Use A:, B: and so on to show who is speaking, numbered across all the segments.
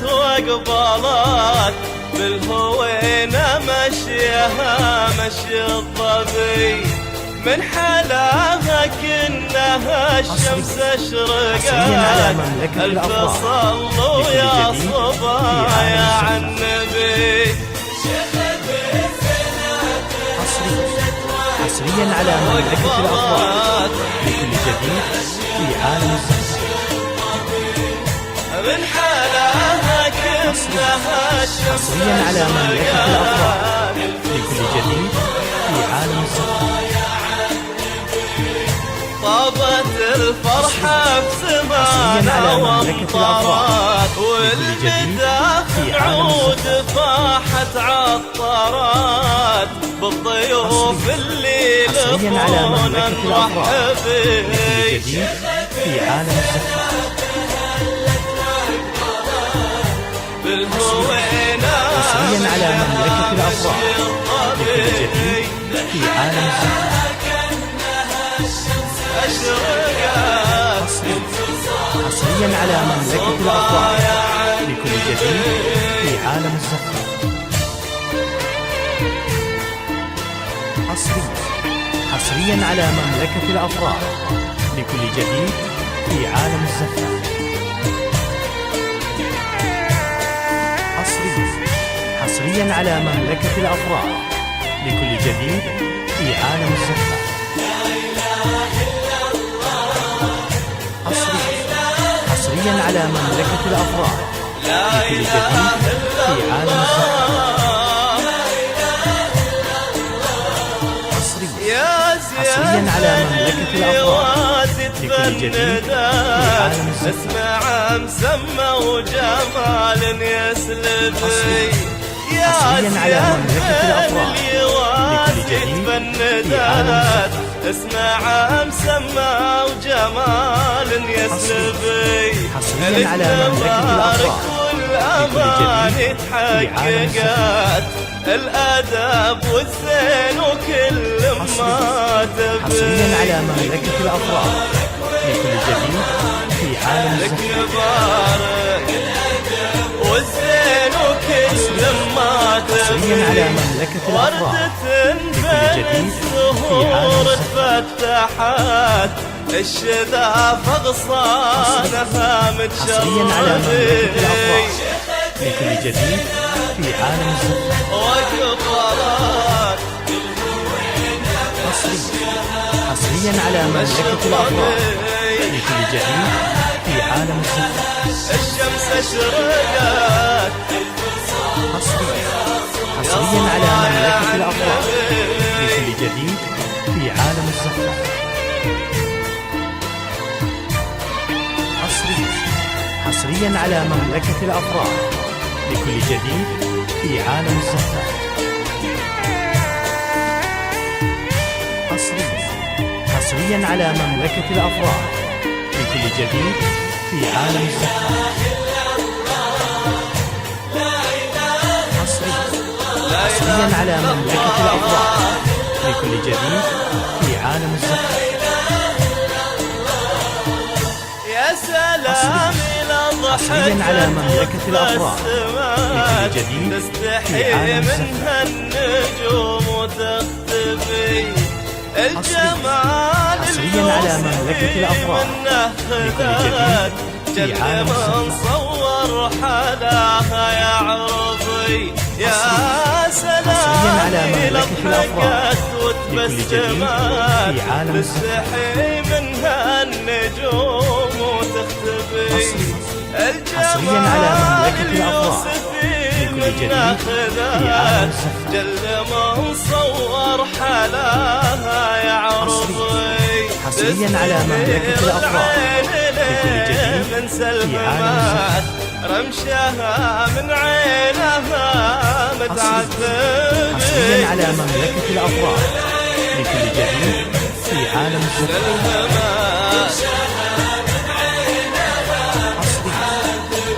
A: هزت واقبلت بالهوينة مشيها مشي الظبي من حلاها كنها الشمس اشرقت الف صلوا يا صبايا عالنبي
B: حصريا على مملكة الأفراح لكل جديد في عالم الزفة
A: من حلاها كنها الشمس
B: حصريا على مملكة الأفراح لكل جديد في عالم الزفة
A: طابت الفرحة بسمانا وامطرت والمداح عود فاحت عطرات بالضيوف اللي لفون مرحبين
B: في عالم الزفة
A: بالهوينة
B: حصريا على مملكة الأفراح لكل جديد في عالم الزفة حصريا على مملكة الأفراح لكل جديد في عالم الزفة حصريا على مملكة الأفراح لكل جديد في عالم الزفة حصريا على مملكة الأفراح لكل جديد في عالم الزفة حصريا على مملكة الأفراح لكل جديد في عالم الزفة حصريا على مملكة الأفراح لكل جديد في عالم الزفة
A: اسمع مسمى وجمال يسلبي
B: حصريا على مملكة الأفراح لكل جديد في عالم الزفة
A: اسمع مسمى وجمال يسلبي
B: حصريا على مملكة الأفراح
A: والأمان تحققت الأدب والزين وكل ما تبي
B: حصريا على مملكة الأفراح لكل جديد في عالم الزفة
A: والزين وكل ما
B: حصريا على مملكة الأفراح لكل جديد في عالم الزفة
A: فتحت الشذاف اغصانها متشربي
B: حصريا على مملكة الأفراح لكل جديد في عالم الزفة حصريا على مملكة الأفراح لكل جديد في عالم الزفة
A: الشمس اشرقت
B: حصريا على مملكة الأفراح لكل جديد في عالم الزفة حصريا على مملكة الأفراح لكل جديد في عالم الزفة حصريا على مملكة الأفراح لكل جديد في عالم الزفة حصريا على مملكة الأفراح لكل جديد في عالم الزفة
A: يا سلام
B: حصريا على مملكة الأفراح لكل جديد في عالم
A: منها النجوم وتختفي الجمال
B: حصريا على مملكة الأفراح لكل جديد في عالم الزفة
A: صور حلاها يا عربي يا سلام
B: حصريا على مملكة الأفراح لكل جديد في عالم الزفة
A: منها النجوم وتختفي
B: حصريا على مملكة الأفراح لكل جديد في عالم الزفة
A: جل من صور حلاها يا عربي
B: حصريا على مملكة الأفراح لكل جديد في عالم الزفة
A: رمشها من عينها متعذب
B: حصريا على مملكة الأفراح لكل جديد في عالم الزفة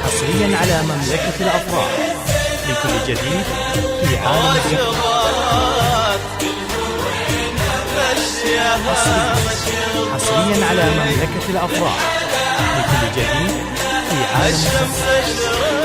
B: حصريا على مملكة الأفراح لكل جديد في عالم الزفة حصريا على مملكة الأفراح لكل جديد في عالم الزفة